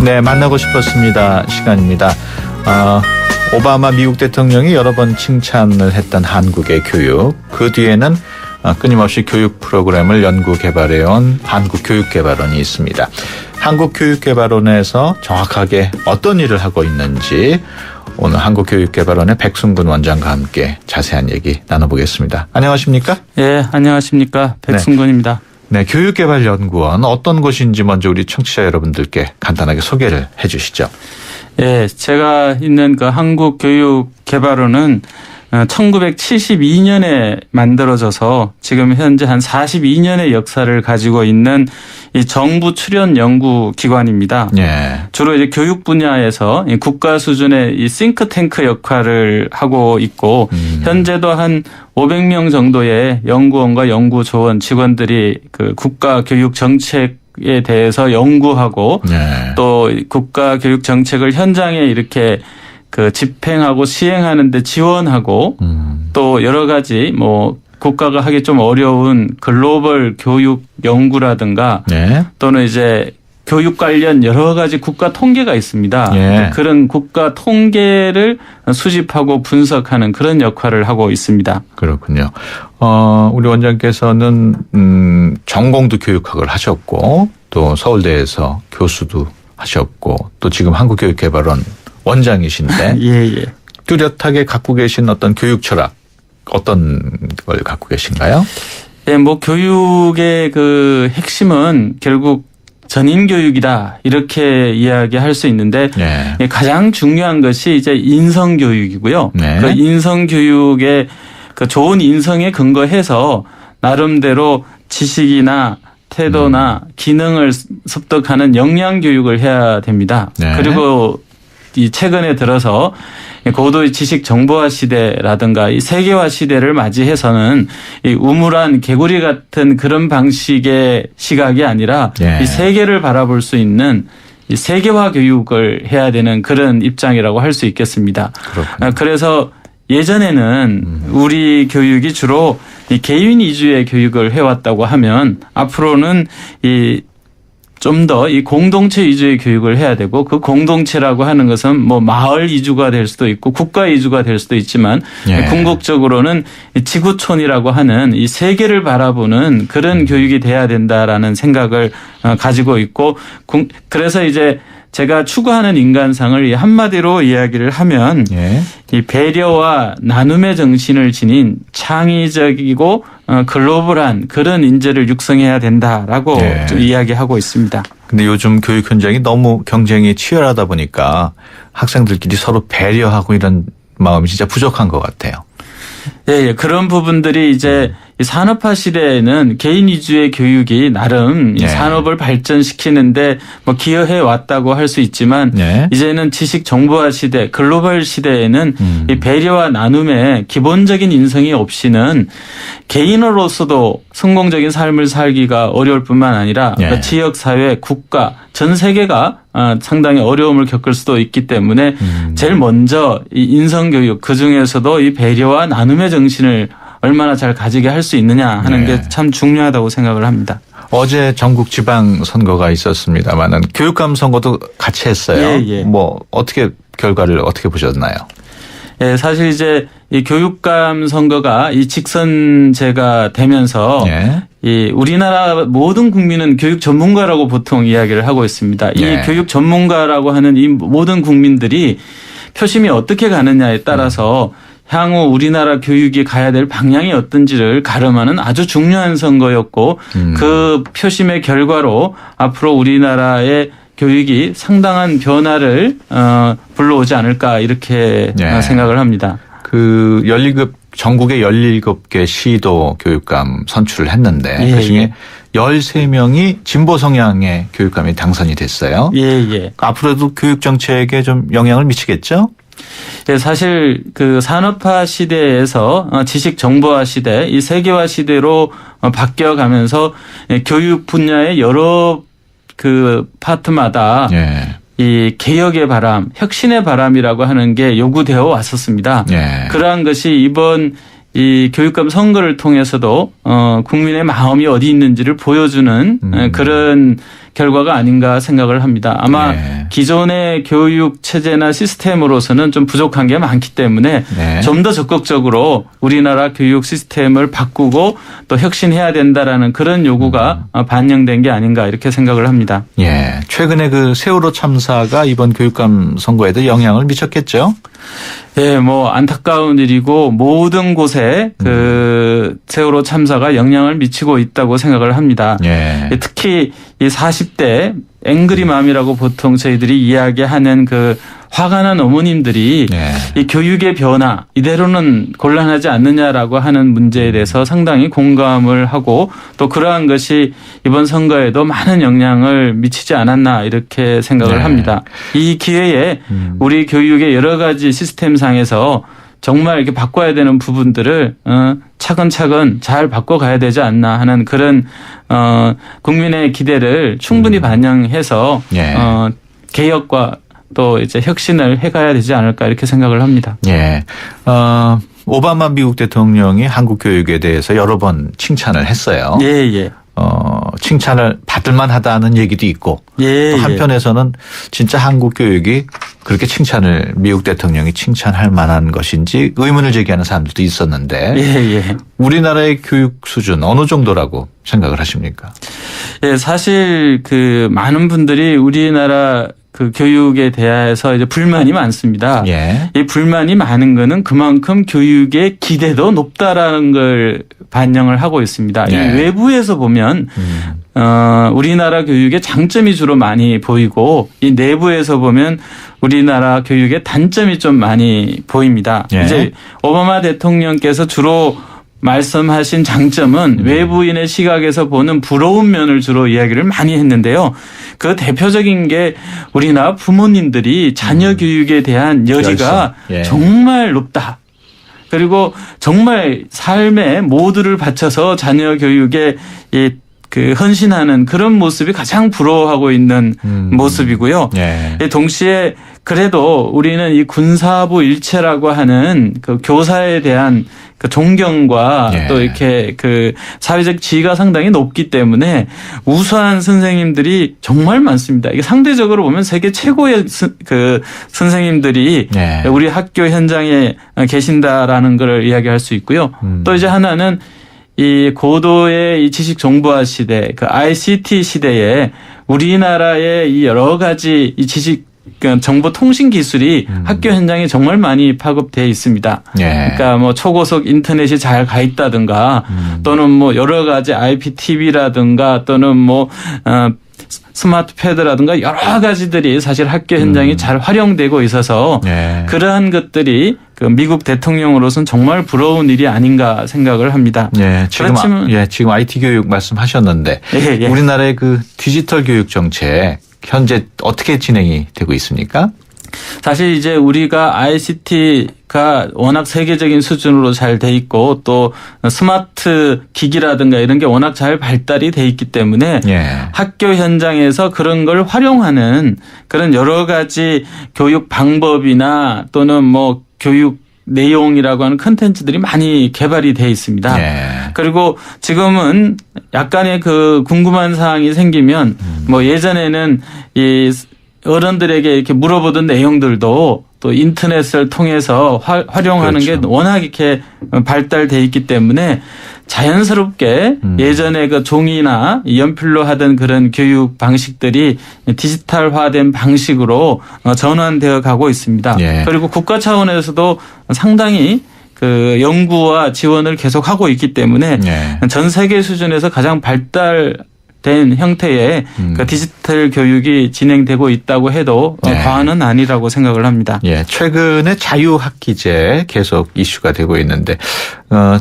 네, 만나고 싶었습니다. 시간입니다. 오바마 미국 대통령이 여러 번 칭찬을 했던 한국의 교육. 그 뒤에는 끊임없이 교육 프로그램을 연구 개발해온 한국교육개발원이 있습니다. 한국교육개발원에서 정확하게 어떤 일을 하고 있는지 오늘 한국교육개발원의 백순근 원장과 함께 자세한 얘기 나눠보겠습니다. 안녕하십니까? 예, 안녕하십니까. 백순근입니다. 네, 교육개발연구원 어떤 곳인지 먼저 우리 청취자 여러분들께 간단하게 소개를 해 주시죠. 예, 제가 있는 그 한국교육개발원은 1972년에 만들어져서 지금 현재 한 42년의 역사를 가지고 있는 이 정부 출연 연구 기관입니다. 예. 주로 이제 교육 분야에서 국가 수준의 이 싱크탱크 역할을 하고 있고 현재도 한 500명 정도의 연구원과 연구조원 직원들이 그 국가 교육 정책에 대해서 연구하고 네. 또 국가 교육 정책을 현장에 이렇게 그 집행하고 시행하는데 지원하고 또 여러 가지 뭐 국가가 하기 좀 어려운 글로벌 교육 연구라든가 네. 또는 이제 교육 관련 여러 가지 국가 통계가 있습니다. 예. 그런 국가 통계를 수집하고 분석하는 그런 역할을 하고 있습니다. 그렇군요. 우리 원장께서는 전공도 교육학을 하셨고 또 서울대에서 교수도 하셨고 또 지금 한국교육개발원 원장이신데 예. 뚜렷하게 갖고 계신 어떤 교육 철학 어떤 걸 갖고 계신가요? 예, 뭐 교육의 그 핵심은 결국 전인 교육이다 이렇게 이야기할 수 있는데 네. 가장 중요한 것이 이제 인성 교육이고요. 네. 그 인성 교육의 그 좋은 인성에 근거해서 나름대로 지식이나 태도나 기능을 습득하는 역량 교육을 해야 됩니다. 네. 그리고 이 최근에 들어서 고도의 지식 정보화 시대라든가 이 세계화 시대를 맞이해서는 이 우물한 개구리 같은 그런 방식의 시각이 아니라 예. 이 세계를 바라볼 수 있는 이 세계화 교육을 해야 되는 그런 입장이라고 할 수 있겠습니다. 그렇군요. 그래서 예전에는 우리 교육이 주로 이 개인 위주의 교육을 해왔다고 하면 앞으로는 이 좀 더 이 공동체 위주의 교육을 해야 되고 그 공동체라고 하는 것은 뭐 마을 이주가 될 수도 있고 국가 이주가 될 수도 있지만 예. 궁극적으로는 이 지구촌이라고 하는 이 세계를 바라보는 그런 교육이 돼야 된다라는 생각을 가지고 있고 그래서 이제 제가 추구하는 인간상을 이 한마디로 이야기를 하면 예. 이 배려와 나눔의 정신을 지닌 창의적이고 글로벌한 그런 인재를 육성해야 된다라고 예. 좀 이야기하고 있습니다. 근데 요즘 교육 현장이 너무 경쟁이 치열하다 보니까 학생들끼리 서로 배려하고 이런 마음이 진짜 부족한 것 같아요. 예, 그런 부분들이 이제 이 산업화 시대에는 개인 위주의 교육이 나름 이 예. 산업을 발전시키는데 뭐 기여해 왔다고 할 수 있지만 예. 이제는 지식 정보화 시대, 글로벌 시대에는 이 배려와 나눔의 기본적인 인성이 없이는 개인으로서도 성공적인 삶을 살기가 어려울 뿐만 아니라 예. 지역, 사회, 국가, 전 세계가 상당히 어려움을 겪을 수도 있기 때문에 제일 먼저 이 인성교육 그중에서도 이 배려와 나눔의 정신을 얼마나 잘 가지게 할 수 있느냐 하는 네. 게 참 중요하다고 생각을 합니다. 어제 전국 지방 선거가 있었습니다만은 교육감 선거도 같이 했어요. 예, 예. 뭐 어떻게 결과를 어떻게 보셨나요? 예, 사실 이제 이 교육감 선거가 이 직선제가 되면서 예. 이 우리나라 모든 국민은 교육 전문가라고 보통 이야기를 하고 있습니다. 이 예. 교육 전문가라고 하는 이 모든 국민들이 표심이 어떻게 가느냐에 따라서 향후 우리나라 교육이 가야 될 방향이 어떤지를 가름하는 아주 중요한 선거였고 그 표심의 결과로 앞으로 우리나라의 교육이 상당한 변화를 불러오지 않을까 이렇게 네. 생각을 합니다. 그 17 전국의 17개 시도 교육감 선출을 했는데 예, 그중에 13명이 진보 성향의 교육감이 당선이 됐어요. 예, 예. 앞으로도 교육 정책에 좀 영향을 미치겠죠? 예, 사실 그 산업화 시대에서 지식 정보화 시대, 이 세계화 시대로 바뀌어가면서 교육 분야의 여러 그 파트마다 예. 이 개혁의 바람, 혁신의 바람이라고 하는 게 요구되어 왔었습니다. 예. 그러한 것이 이번 이 교육감 선거를 통해서도 국민의 마음이 어디 있는지를 보여주는 그런 결과가 아닌가 생각을 합니다. 아마 네. 기존의 교육 체제나 시스템으로서는 좀 부족한 게 많기 때문에 네. 좀 더 적극적으로 우리나라 교육 시스템을 바꾸고 또 혁신해야 된다라는 그런 요구가 반영된 게 아닌가 이렇게 생각을 합니다. 예. 최근에 그 세월호 참사가 이번 교육감 선거에도 영향을 미쳤겠죠? 예, 뭐 안타까운 일이고 모든 곳에 그 세월호 참사가 영향을 미치고 있다고 생각을 합니다. 예. 특히 이 40대 앵그리맘이라고 보통 저희들이 이야기하는 그 화가 난 어머님들이 예. 이 교육의 변화 이대로는 곤란하지 않느냐라고 하는 문제에 대해서 상당히 공감을 하고 또 그러한 것이 이번 선거에도 많은 영향을 미치지 않았나 이렇게 생각을 네. 합니다. 이 기회에 우리 교육의 여러 가지 시스템상에서 정말 이렇게 바꿔야 되는 부분들을 차근차근 잘 바꿔가야 되지 않나 하는 그런 국민의 기대를 충분히 반영해서 예. 개혁과 또 이제 혁신을 해가야 되지 않을까 이렇게 생각을 합니다. 예. 오바마 미국 대통령이 한국 교육에 대해서 여러 번 칭찬을 했어요. 예, 예. 칭찬을 받을 만하다는 얘기도 있고 예, 또 한편에서는 진짜 한국 교육이 그렇게 칭찬을 미국 대통령이 칭찬할 만한 것인지 의문을 제기하는 사람들도 있었는데 예, 예. 우리나라의 교육 수준 어느 정도라고 생각을 하십니까? 예, 사실 그 많은 분들이 우리나라 그 교육에 대해서 이제 불만이 많습니다. 예. 이 불만이 많은 거는 그만큼 교육의 기대도 높다라는 걸 반영을 하고 있습니다. 예. 이 외부에서 보면 우리나라 교육의 장점이 주로 많이 보이고 이 내부에서 보면 우리나라 교육의 단점이 좀 많이 보입니다. 예. 이제 오바마 대통령께서 주로 말씀하신 장점은 외부인의 시각에서 보는 부러운 면을 주로 이야기를 많이 했는데요. 그 대표적인 게 우리나라 부모님들이 자녀 교육에 대한 여지가 예. 정말 높다. 그리고 정말 삶의 모두를 바쳐서 자녀 교육에 그 헌신하는 그런 모습이 가장 부러워하고 있는 모습이고요. 예. 동시에 그래도 우리는 이 군사부 일체라고 하는 그 교사에 대한 그 존경과 예. 또 이렇게 그 사회적 지위가 상당히 높기 때문에 우수한 선생님들이 정말 많습니다. 이게 상대적으로 보면 세계 최고의 그 선생님들이 예. 우리 학교 현장에 계신다라는 걸 이야기할 수 있고요. 또 이제 하나는 이 고도의 이 지식 정보화 시대, 그 ICT 시대에 우리나라의 이 여러 가지 이 지식 정보 통신 기술이 학교 현장에 정말 많이 파급되어 있습니다. 예. 그러니까 뭐 초고속 인터넷이 잘 가 있다든가 또는 뭐 여러 가지 IPTV라든가 또는 뭐 스마트 패드라든가 여러 가지들이 사실 학교 현장이 잘 활용되고 있어서 예. 그러한 것들이 그 미국 대통령으로서는 정말 부러운 일이 아닌가 생각을 합니다. 예, 지금 그렇지만 지금 IT 교육 말씀하셨는데 예. 우리나라의 그 디지털 교육 정책 현재 어떻게 진행이 되고 있습니까? 사실 이제 우리가 ICT가 워낙 세계적인 수준으로 잘 돼 있고 또 스마트 기기라든가 이런 게 워낙 잘 발달이 돼 있기 때문에 예. 학교 현장에서 그런 걸 활용하는 그런 여러 가지 교육 방법이나 또는 뭐 교육 내용이라고 하는 컨텐츠들이 많이 개발이 돼 있습니다. 예. 그리고 지금은 약간의 그 궁금한 사항이 생기면 뭐 예전에는 이 어른들에게 이렇게 물어보던 내용들도 또 인터넷을 통해서 활용하는 그렇죠. 게 워낙 이렇게 발달돼 있기 때문에 자연스럽게 예전에 그 종이나 연필로 하던 그런 교육 방식들이 디지털화된 방식으로 전환되어 가고 있습니다. 예. 그리고 국가 차원에서도 상당히 그 연구와 지원을 계속하고 있기 때문에 예. 전 세계 수준에서 가장 발달된 형태의 그 디지털 교육이 진행되고 있다고 해도 예. 과언은 아니라고 생각을 합니다. 예, 최근에 자유학기제 계속 이슈가 되고 있는데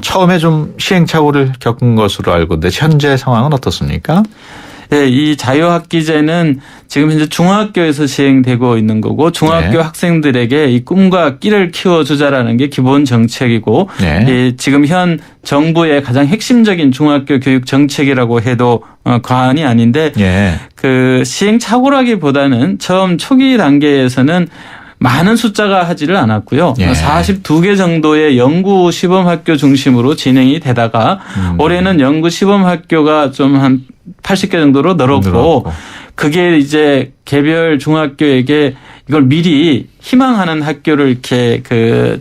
처음에 좀 시행착오를 겪은 것으로 알고 있는데 현재 상황은 어떻습니까? 네, 이 자유학기제는 지금 현재 중학교에서 시행되고 있는 거고 중학교 네. 학생들에게 이 꿈과 끼를 키워주자라는 게 기본 정책이고 네. 지금 현 정부의 가장 핵심적인 중학교 교육 정책이라고 해도 과언이 아닌데 예. 그 시행착오라기보다는 처음 초기 단계에서는 많은 숫자가 하지를 않았고요. 예. 42개 정도의 연구 시범학교 중심으로 진행이 되다가 올해는 연구 시범학교가 좀 한 80개 정도로 늘었고 그게 이제 개별 중학교에게 이걸 미리 희망하는 학교를 이렇게 그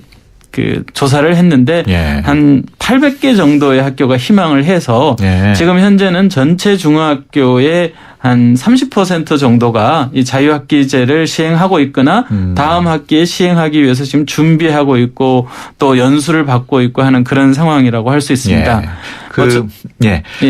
조사를 했는데 예. 한 800개 정도의 학교가 희망을 해서 예. 지금 현재는 전체 중학교의 한 30% 정도가 이 자유학기제를 시행하고 있거나 다음 학기에 시행하기 위해서 지금 준비하고 있고 또 연수를 받고 있고 하는 그런 상황이라고 할 수 있습니다.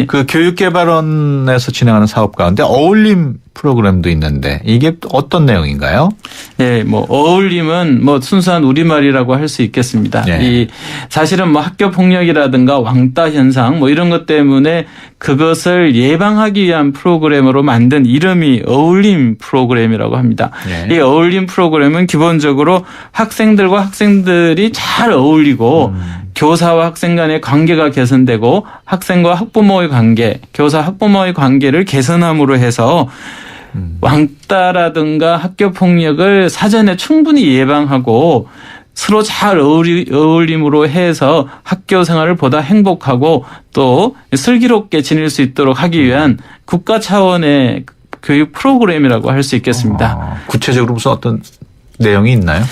그 교육개발원에서 진행하는 사업 가운데 어울림 프로그램도 있는데 이게 어떤 내용인가요? 네, 뭐 어울림은 뭐 순수한 우리말이라고 할 수 있겠습니다. 네. 이 사실은 뭐 학교 폭력이라든가 왕따 현상 뭐 이런 것 때문에 그것을 예방하기 위한 프로그램으로 만든 이름이 어울림 프로그램이라고 합니다. 네. 이 어울림 프로그램은 기본적으로 학생들과 학생들이 잘 어울리고 교사와 학생 간의 관계가 개선되고 학생과 학부모의 관계, 교사 학부모의 관계를 개선함으로 해서 왕따라든가 학교 폭력을 사전에 충분히 예방하고 서로 잘 어울림으로 해서 학교 생활을 보다 행복하고 또 슬기롭게 지낼 수 있도록 하기 위한 국가 차원의 교육 프로그램이라고 할 수 있겠습니다. 구체적으로 무슨 어떤 내용이 있나요?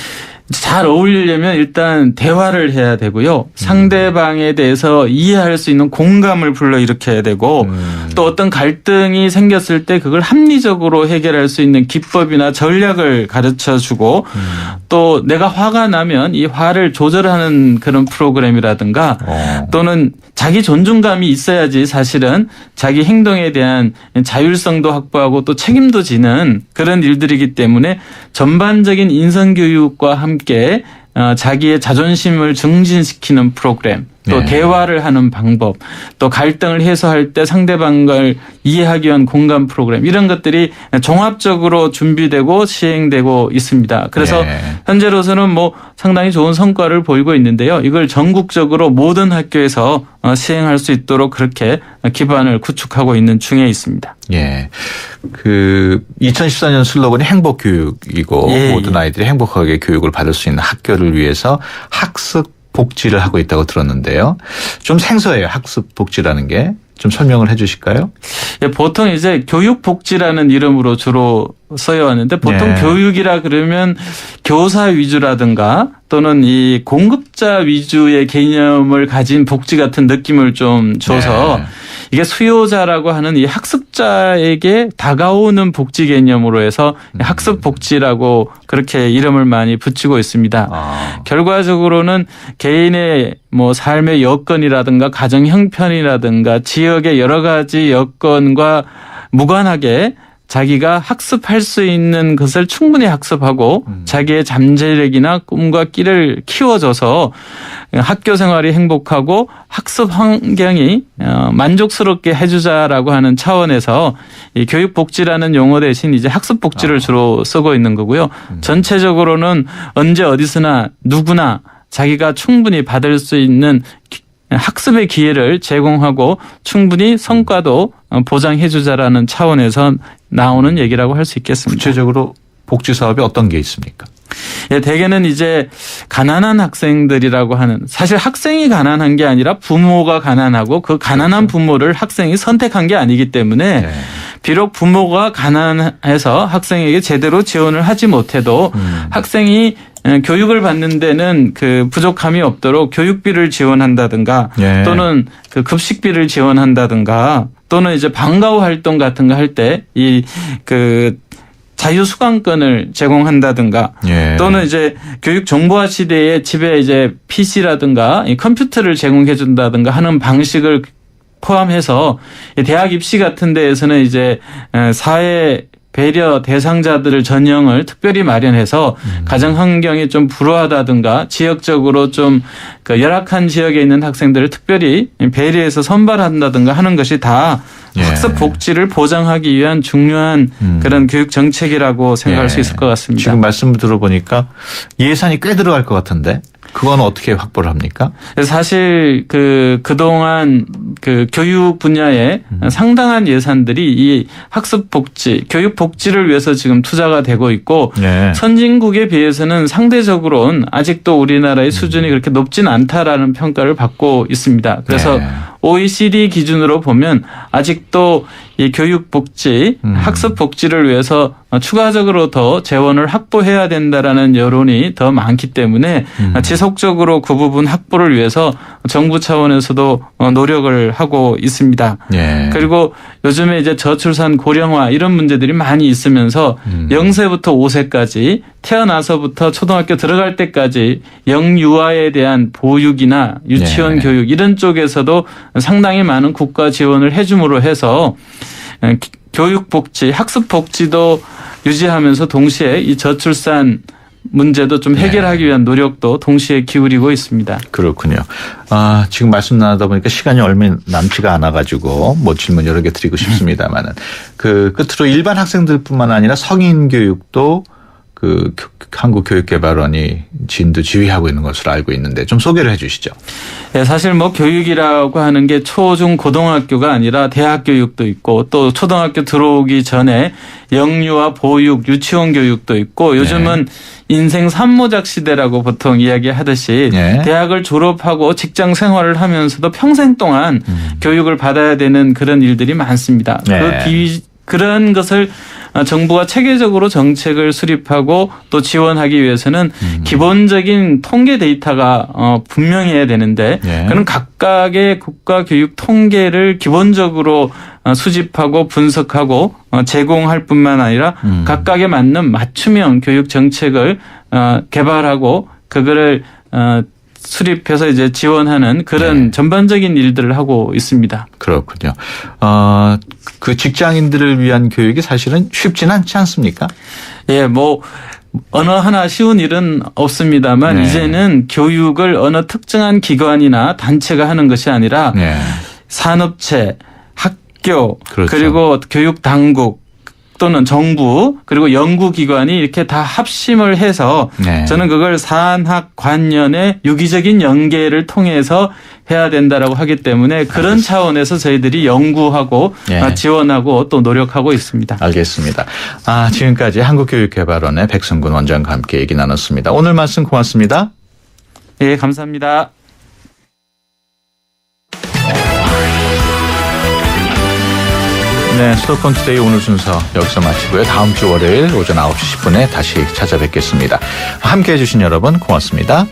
잘 어울리려면 일단 대화를 해야 되고요. 상대방에 대해서 이해할 수 있는 공감을 불러일으켜야 되고 또 어떤 갈등이 생겼을 때 그걸 합리적으로 해결할 수 있는 기법이나 전략을 가르쳐주고 또 내가 화가 나면 이 화를 조절하는 그런 프로그램이라든가 또는 자기 존중감이 있어야지 사실은 자기 행동에 대한 자율성도 확보하고 또 책임도 지는 그런 일들이기 때문에 전반적인 인성교육과 함께 자기의 자존심을 증진시키는 프로그램 또 네. 대화를 하는 방법, 또 갈등을 해소할 때 상대방을 이해하기 위한 공감 프로그램 이런 것들이 종합적으로 준비되고 시행되고 있습니다. 그래서 네. 현재로서는 뭐 상당히 좋은 성과를 보이고 있는데요. 이걸 전국적으로 모든 학교에서 시행할 수 있도록 그렇게 기반을 구축하고 있는 중에 있습니다. 예. 2014년 슬로건이 행복교육이고 예, 모든 아이들이 행복하게 교육을 받을 수 있는 학교를 위해서 학습 복지를 하고 있다고 들었는데요. 좀 생소해요. 학습 복지라는 게. 좀 설명을 해 주실까요? 예, 보통 이제 교육복지라는 이름으로 주로 써여왔는데 보통 네. 교육이라 그러면 교사 위주라든가 또는 이 공급자 위주의 개념을 가진 복지 같은 느낌을 좀 줘서 네. 이게 수요자라고 하는 이 학습자에게 다가오는 복지 개념으로 해서 학습 복지라고 그렇게 이름을 많이 붙이고 있습니다. 결과적으로는 개인의 뭐 삶의 여건이라든가 가정 형편이라든가 지역의 여러 가지 여건과 무관하게 자기가 학습할 수 있는 것을 충분히 학습하고 자기의 잠재력이나 꿈과 끼를 키워줘서 학교 생활이 행복하고 학습 환경이 만족스럽게 해주자라고 하는 차원에서 이 교육복지라는 용어 대신 이제 학습복지를 주로 쓰고 있는 거고요. 전체적으로는 언제 어디서나 누구나 자기가 충분히 받을 수 있는 학습의 기회를 제공하고 충분히 성과도 보장해 주자라는 차원에서 나오는 얘기라고 할 수 있겠습니다. 구체적으로 복지 사업이 어떤 게 있습니까? 예, 대개는 이제 가난한 학생들이라고 하는 사실 학생이 가난한 게 아니라 부모가 가난하고 그 가난한 부모를 학생이 선택한 게 아니기 때문에 네. 비록 부모가 가난해서 학생에게 제대로 지원을 하지 못해도 학생이 교육을 받는 데는 그 부족함이 없도록 교육비를 지원한다든가 예. 또는 그 급식비를 지원한다든가 또는 이제 방과후 활동 같은 거 할 때 이 그 자유수강권을 제공한다든가 예. 또는 이제 교육 정보화 시대에 집에 이제 PC라든가 컴퓨터를 제공해 준다든가 하는 방식을 포함해서 대학 입시 같은 데에서는 이제 사회 배려 대상자들을 전형을 특별히 마련해서 가정 환경이 좀 불우하다든가 지역적으로 좀 그 열악한 지역에 있는 학생들을 특별히 배려해서 선발한다든가 하는 것이 다 예. 학습 복지를 보장하기 위한 중요한 그런 교육 정책이라고 생각할 예. 수 있을 것 같습니다. 지금 말씀 들어보니까 예산이 꽤 들어갈 것 같은데 그건 어떻게 확보를 합니까? 사실 그동안 그 교육 분야에 상당한 예산들이 이 학습 복지, 교육 복지를 위해서 지금 투자가 되고 있고 네. 선진국에 비해서는 상대적으로는 아직도 우리나라의 수준이 그렇게 높진 않다라는 평가를 받고 있습니다. 그래서 네. OECD 기준으로 보면 아직도 이 교육 복지, 학습 복지를 위해서 추가적으로 더 재원을 확보해야 된다라는 여론이 더 많기 때문에 지속적으로 그 부분 확보를 위해서 정부 차원에서도 노력을 하고 있습니다. 예. 그리고 요즘에 이제 저출산 고령화 이런 문제들이 많이 있으면서 0세부터 5세까지 태어나서부터 초등학교 들어갈 때까지 영유아에 대한 보육이나 유치원 네. 교육 이런 쪽에서도 상당히 많은 국가 지원을 해줌으로 해서 교육복지, 학습복지도 유지하면서 동시에 이 저출산 문제도 좀 해결하기 위한 노력도 동시에 기울이고 있습니다. 그렇군요. 지금 말씀 나누다 보니까 시간이 얼마 남지가 않아가지고 뭐 질문 여러 개 드리고 싶습니다만은 그 끝으로 일반 학생들뿐만 아니라 성인 교육도 그 한국교육개발원이 진도 지휘하고 있는 것으로 알고 있는데 좀 소개를 해 주시죠. 네, 사실 뭐 교육이라고 하는 게 초, 중, 고등학교가 아니라 대학 교육도 있고 또 초등학교 들어오기 전에 영유아 보육, 유치원 교육도 있고 요즘은 인생 산모작 시대라고 보통 이야기하듯이 네. 대학을 졸업하고 직장 생활을 하면서도 평생 동안 교육을 받아야 되는 그런 일들이 많습니다. 네. 그런 것을 정부가 체계적으로 정책을 수립하고 또 지원하기 위해서는 기본적인 통계 데이터가 분명해야 되는데 그런 각각의 국가 교육 통계를 기본적으로 수집하고 분석하고 제공할 뿐만 아니라 각각에 맞는 맞춤형 교육 정책을 개발하고 그거를 수립해서 이제 지원하는 그런 전반적인 일들을 하고 있습니다. 그렇군요. 그 직장인들을 위한 교육이 사실은 쉽지는 않지 않습니까? 예, 뭐 어느 하나 쉬운 일은 없습니다만 네. 이제는 교육을 어느 특정한 기관이나 단체가 하는 것이 아니라 네. 산업체, 학교, 그렇죠. 그리고 교육 당국 또는 정부 그리고 연구기관이 이렇게 다 합심을 해서 네. 저는 그걸 산학 관련의 유기적인 연계를 통해서 해야 된다라고 하기 때문에 그런 차원에서 저희들이 연구하고 예. 지원하고 또 노력하고 있습니다. 알겠습니다. 지금까지 한국교육개발원의 백성군 원장과 함께 얘기 나눴습니다. 오늘 말씀 고맙습니다. 예, 감사합니다. 네, 수도권 투데이 오늘 순서 여기서 마치고요. 다음 주 월요일 오전 9시 10분에 다시 찾아뵙겠습니다. 함께해 주신 여러분 고맙습니다.